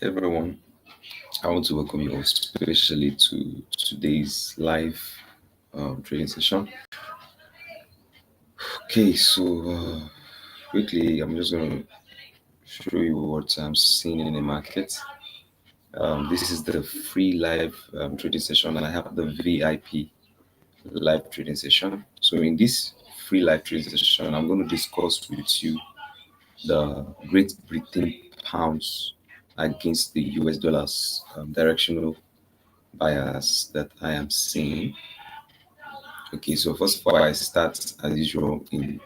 Everyone, I want to welcome you all, especially to today's live trading session. Okay, so quickly, I'm just going to show you what I'm seeing in the market. This is the free live trading session, and I have the VIP live trading session. So, in this free live trading session, I'm going to discuss with you the Great Britain pounds against the US dollars directional bias that I am seeing. Okay, so first of all, I start as usual in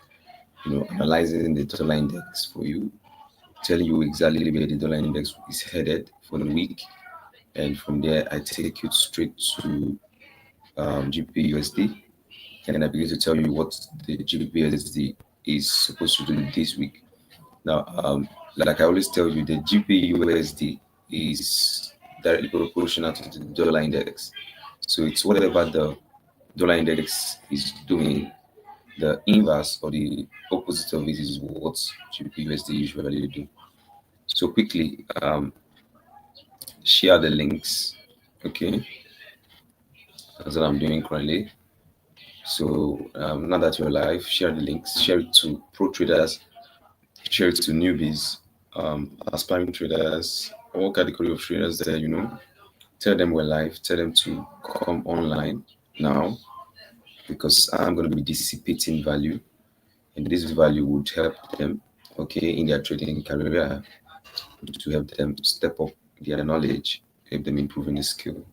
analyzing the dollar index for you, telling you exactly where the dollar index is headed for the week, and from there I take you straight to GBPUSD, and I begin to tell you what the GBPUSD is supposed to do this week. Now, like I always tell you, the GBPUSD is directly proportional to the dollar index. So it's whatever the dollar index is doing, the inverse or the opposite of it is what GBPUSD usually do. So quickly, share the links. Okay, that's what I'm doing currently. So now that you're live, share the links, share it to pro traders, share it to newbies, aspiring traders, all category of traders there. Tell them we're live. Tell them to come online now because I'm going to be dissipating value, and this value would help them, okay, in their trading career, to help them step up their knowledge, help them improving the skill.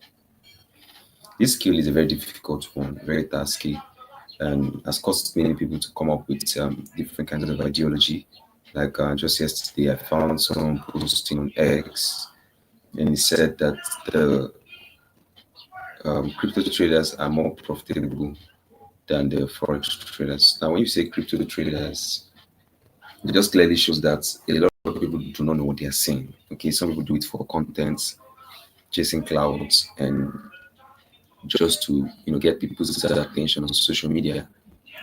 This skill is a very difficult one, very tasky, and has caused many people to come up with different kinds of ideology. Like just yesterday, I found someone posting on X, and he said that the crypto traders are more profitable than the forex traders. Now, when you say crypto traders, it just clearly shows that a lot of people do not know what they are saying. Okay, some people do it for content, chasing clouds, and just to get people's attention on social media.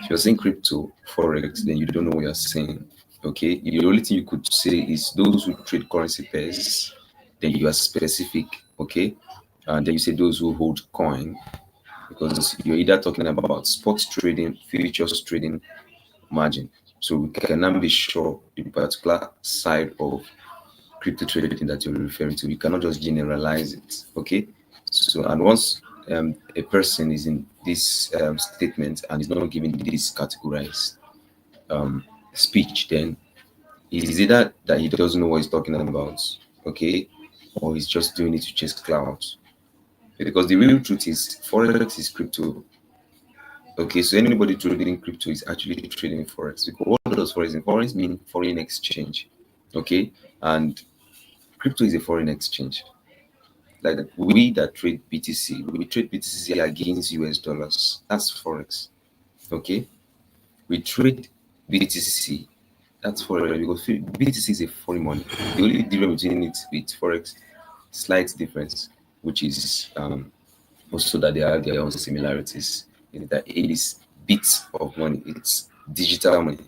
If you're saying crypto, forex, then you don't know what you're saying. Okay, the only thing you could say is those who trade currency pairs, then you are specific. Okay, and then you say those who hold coin, because you're either talking about sports trading, futures trading, margin. So we can now be sure the particular side of crypto trading that you're referring to. You cannot just generalize it. Okay. So and once a person is in this statement and is not giving this categorized speech, then is either that he doesn't know what he's talking about, okay, or he's just doing it to chase clouds. Because the real truth is forex is crypto. Okay, so anybody trading crypto is actually trading forex. Because what does forex mean? Forex mean foreign exchange. Okay, and crypto is a foreign exchange. Like we that trade BTC, we trade BTC against US dollars. That's forex. Okay, we trade BTC. That's forex because BTC is a foreign money. The only difference between it with forex, slight difference, which is also that they have their own similarities in that it is bits of money. It's digital money.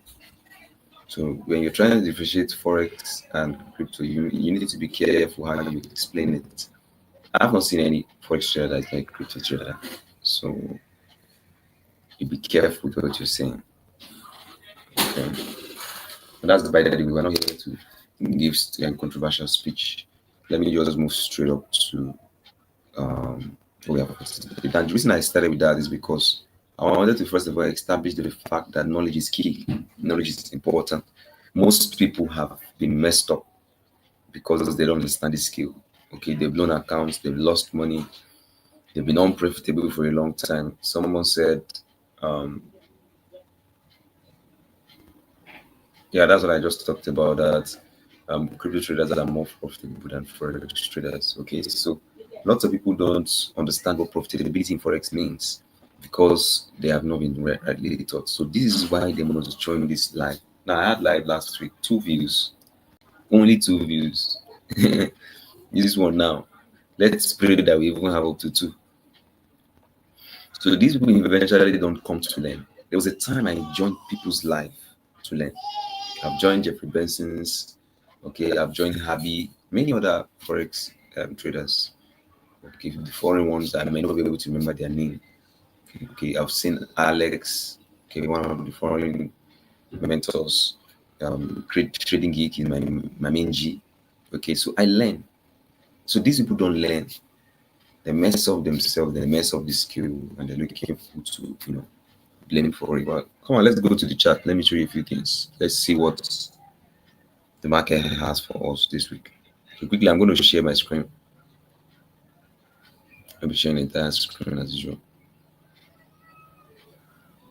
So when you're trying to differentiate forex and crypto, you need to be careful how you explain it. I've not seen any forex trader that's like crypto trader, so you be careful with what you're saying. Okay, and that's by the way. We're not here to give controversial speech. Let me just move straight up to we have. And the reason I started with that is because I wanted to first of all establish the fact that knowledge is key. Knowledge is important. Most people have been messed up because they don't understand the skill. Okay, they've blown accounts, they've lost money, they've been unprofitable for a long time. Someone said, yeah, that's what I just talked about. That crypto traders are more profitable than forex traders. Okay, so lots of people don't understand what profitability in forex means because they have not been rightly taught. So this is why they must join this live. Now I had live last week, 2 views, only 2 views. This one now. Let's pray that we even have up to 2. So these people eventually don't come to learn. There was a time I joined people's life to learn. I've joined Jeffrey Benson's. Okay, I've joined Harvey many other forex traders. Okay, the foreign ones I may not be able to remember their name. Okay, I've seen Alex, okay, one of the foreign mentors, trading geek in my main G. Okay, so I learn. So these people don't learn. They mess up themselves, they mess up the skill, and they're looking to, blame for it. But come on, let's go to the chat. Let me show you a few things. Let's see what the market has for us this week. So quickly, I'm going to share my screen. I'll be sharing the entire screen as usual.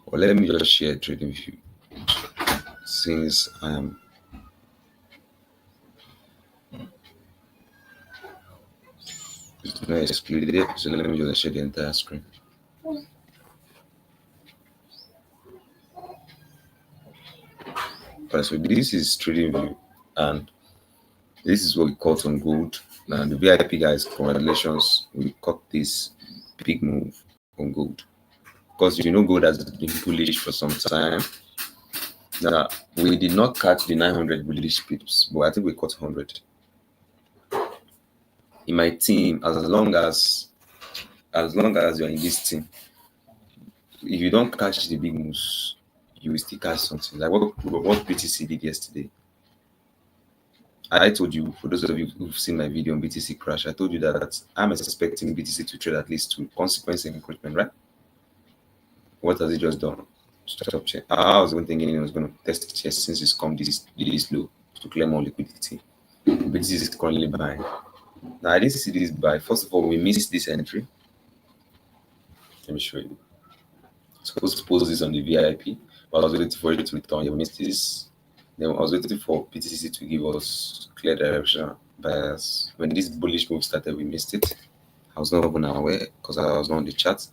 Well, let me just share trading with you since I am. It's not excluded it, so let me just share the entire screen. Right, so this is trading view, and this is what we caught on gold. And the VIP guys, congratulations, we caught this big move on gold. Because gold has been bullish for some time. Now, we did not catch the 900 bullish pips, but I think we caught 100. In my team, as long as you're in this team, if you don't catch the big moves, you will still catch something. Like what BTC did yesterday. I told you, for those of you who've seen my video on BTC crash, I told you that I'm expecting BTC to trade at least to consequence encouragement, right? What has it just done? Stop check. I was even thinking it was going to test the chest since it's come this low to clear more liquidity. BTC is currently buying. Now I didn't see this buy. First of all, we missed this entry. Let me show you. I'm supposed to post this on the VIP, but I was waiting for it to return. We missed this. Then I was waiting for BTC to give us clear direction bias. When this bullish move started, we missed it. I was not even aware because I was not on the chart.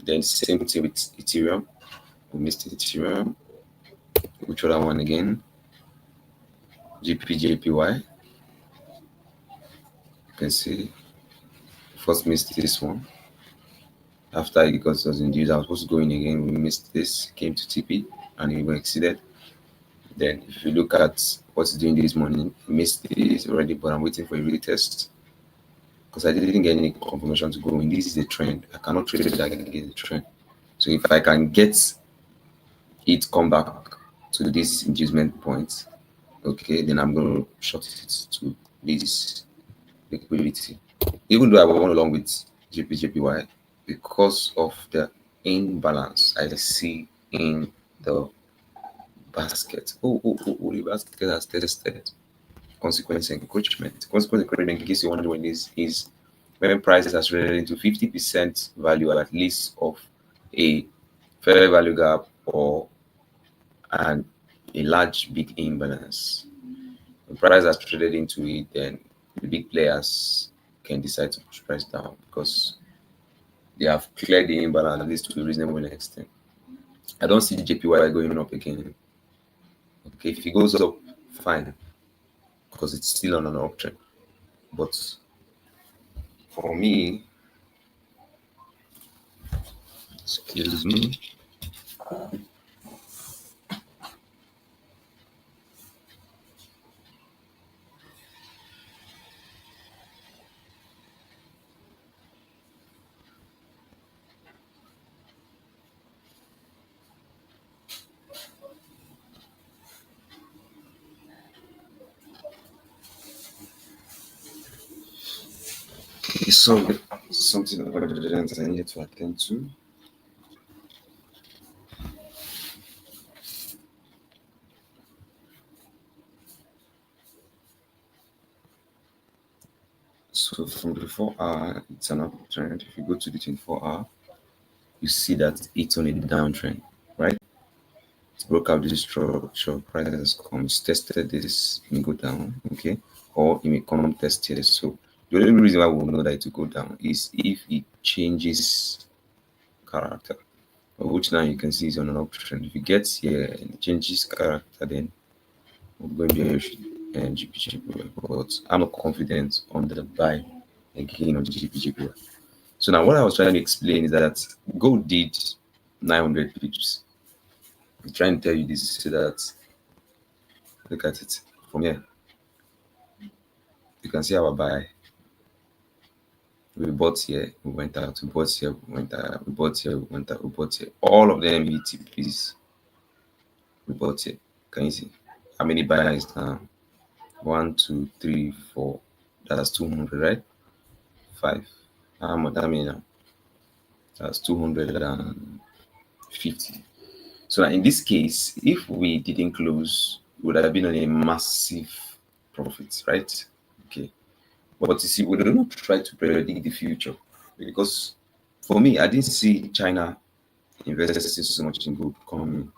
Then same thing with Ethereum. We missed Ethereum. Which other one again? JPY. You can see. First missed this one. After it got us induced, I was supposed to go in again. We missed this. Came to TP and it exceeded. Then if you look at what's doing this morning, missed this already, but I'm waiting for a retest because I didn't get any confirmation to go in. This is a trend. I cannot trade it. I can get a trend. So if I can get it come back to this inducement point, okay, then I'm going to short it to this liquidity. Even though I went along with JPY because of the imbalance I see in the basket. The basket has tested consequence encouragement. Consequence encouragement, in case you wonder when this is, when prices are traded into 50% value at least of a fair value gap or a large big imbalance. When prices are traded into it, then the big players can decide to push price down because they have cleared the imbalance at least to a reasonable extent. I don't see JPY going up again. Okay, if it goes up, fine, because it's still on an uptrend. But for me, excuse me. So something about the I need to attend to. So from the 4 hour, it's an uptrend. If you go to the 24 hour, you see that it's on a downtrend, right? It broke out this structure, price has come, it's tested this, it may go down, okay? Or it may come test here. So the only reason why we will know that it will go down is if it changes character, which now you can see is on an uptrend. If it gets here and it changes character, then we're going to be GPGP, but I'm not confident on the buy again on GPGP. So now what I was trying to explain is that gold did 900 pips. I'm trying to tell you this so that look at it from here. you can see our buy. We bought here, we went out, we bought here, we went out, we bought here, we went out, we bought here. All of them VTPs, we bought here. Can you see how many buys now? 1, 2, 3, 4. That's 200, right? 5. How much that mean now? That's 250. So in this case, if we didn't close, we would have been on a massive profit, right? Okay. But you see, we do not try to predict the future, because for me, I didn't see China investing so much in gold coming.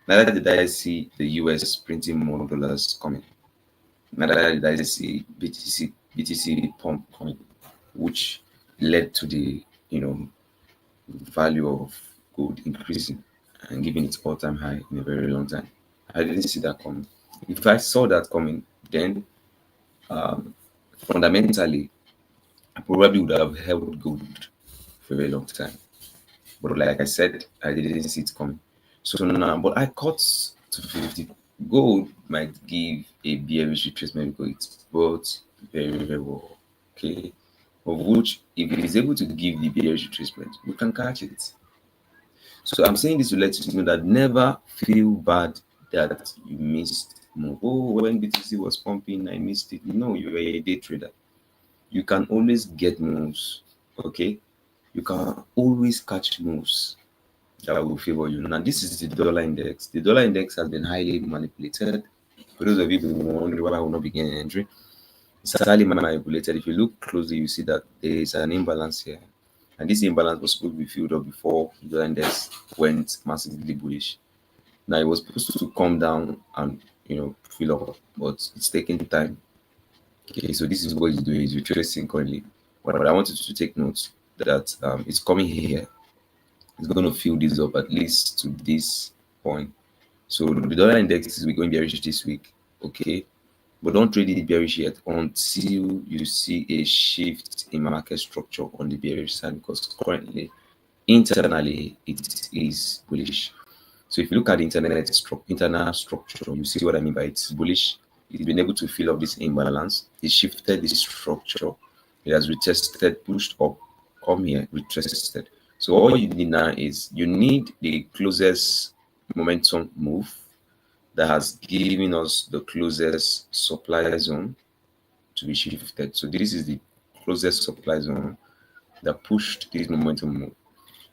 Neither did I see the US printing more dollars coming. Neither did I see BTC pump coming, which led to the value of gold increasing and giving its all-time high in a very long time. I didn't see that coming. If I saw that coming, then fundamentally, I probably would have held gold for a very long time. But like I said, I didn't see it coming. So now, but I caught to 50. Gold might give a bearish retracement because it's bought very, very well. Okay. Of which, if it is able to give the bearish retracement, we can catch it. So I'm saying this to let you know that never feel bad that you missed move. Oh, when BTC was pumping, I missed it. No, you're a day trader. You can always get moves. Okay. You can always catch moves that will favor you. Now, this is the dollar index. The dollar index has been highly manipulated. For those of you who wonder why I will not begin entry, it's highly manipulated. If you look closely, you see that there is an imbalance here. And this imbalance was supposed to be filled up before the dollar index went massively bullish. Now, it was supposed to come down and fill up, but it's taking time. Okay, so this is what it's doing. It's retracing currently. But I wanted to take note that it's coming here. It's going to fill this up at least to this point. So the dollar index is going bearish this week. Okay, but don't trade it bearish yet until you see a shift in market structure on the bearish side, because currently internally it is bullish. So if you look at the internal structure, you see what I mean by it's bullish. It's been able to fill up this imbalance. It shifted this structure. It has retested, pushed up, come here, retested. So all you need now is you need the closest momentum move that has given us the closest supply zone to be shifted. So this is the closest supply zone that pushed this momentum move.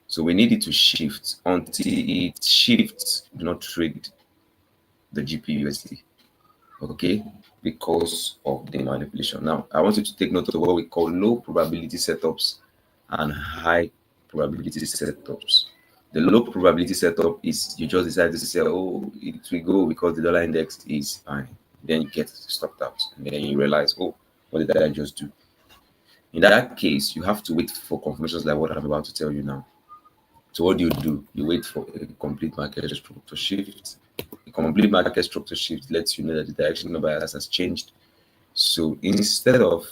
So we need it to shift. Until it shifts, do not trade the GPUSD. Okay, because of the manipulation. Now, I want you to take note of what we call low probability setups and high probability setups. The low probability setup is you just decide to say, oh, it will go because the dollar index is fine. Then you get stopped out, and then you realize, oh, what did I just do? In that case, you have to wait for confirmations like what I'm about to tell you now. So what do? You wait for a complete market structure shift. A complete market structure shift lets you know that the direction of bias has changed. So instead of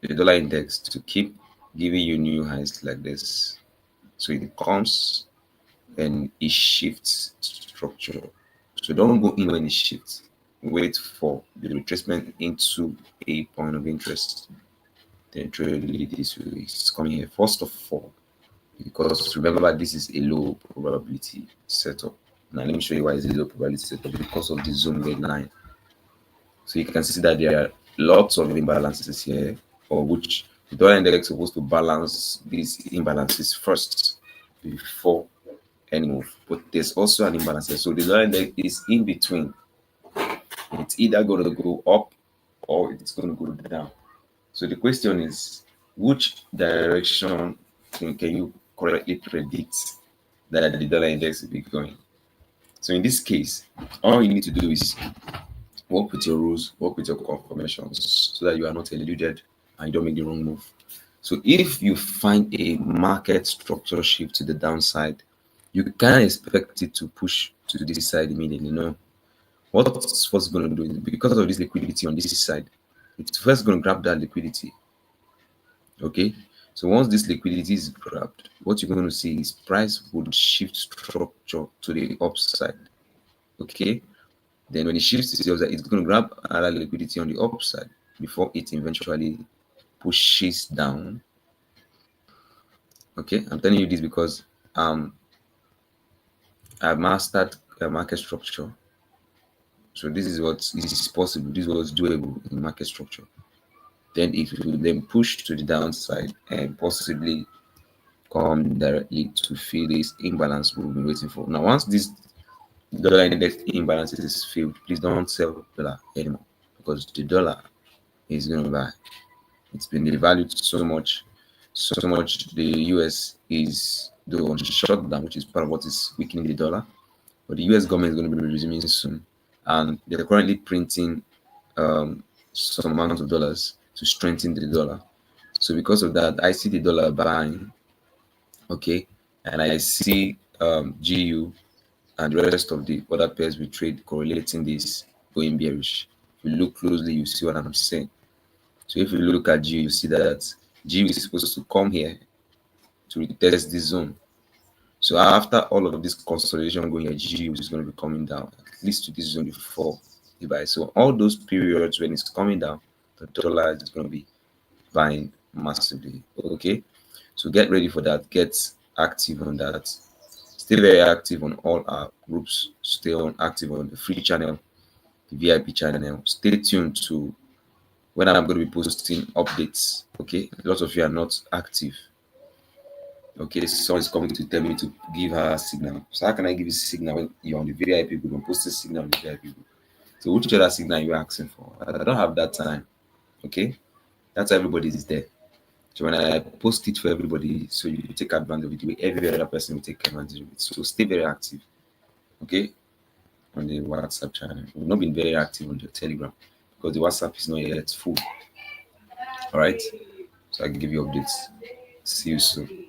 the dollar index to keep giving you new highs like this, so it comes and it shifts structure. So don't go in when it shifts. Wait for the retracement into a point of interest. Then trade this way. It's coming here. First of all, because remember, this is a low probability setup. Now let me show you why it's a low probability setup, because of the zone red line. So you can see that there are lots of imbalances here, for which the dollar index is supposed to balance these imbalances first before any move. But there's also an imbalance here. So the dollar index is in between. It's either going to go up or it's going to go down. So the question is, which direction can you correctly predict that the dollar index will be going? So in this case, all you need to do is work with your rules, work with your confirmations, so that you are not eluded and you don't make the wrong move. So if you find a market structure shift to the downside, you can't expect it to push to this side immediately. No. What's first going to do is, because of this liquidity on this side, it's first going to grab that liquidity. Okay, so once this liquidity is grabbed, what you're going to see is price would shift structure to the upside. Okay, then when it shifts to the upside, it's going to grab another liquidity on the upside. before it eventually pushes down. Okay, I'm telling you this because I've mastered market structure. So this is what is possible. This was doable in market structure. Then it will then push to the downside and possibly come directly to fill this imbalance we've been waiting for. Now, once this dollar index imbalance is filled, please don't sell dollar anymore because the dollar is going to buy. It's been devalued so much. The US is the on shutdown, which is part of what is weakening the dollar. But the US government is going to be resuming soon, and they're currently printing some amount of dollars to strengthen the dollar. So because of that, I see the dollar buying, okay, and I see GU and the rest of the other pairs we trade correlating this going bearish. If you look closely, you see what I'm saying. So if you look at GU, you see that GU is supposed to come here to retest this zone. So after all of this consolidation going here, GU is going to be coming down at least to this zone before you buy. So all those periods when it's coming down, the dollar is going to be buying massively. Okay, so get ready for that. Get active on that. Stay very active on all our groups. Stay active on the free channel, the VIP channel. Stay tuned to when I'm going to be posting updates. Okay, lots of you are not active. Okay, someone is coming to tell me to give her a signal. So how can I give you a signal when you're on the VIP group? I'm posting a signal on the VIP group. So which other signal are you asking for? I don't have that time. Okay, that's everybody is there. So when I post it for everybody, so you take advantage of it, the way every other person will take advantage of it. So stay very active. Okay, on the WhatsApp channel. We've not been very active on the Telegram because the WhatsApp is not yet full. All right, so I can give you updates. See you soon.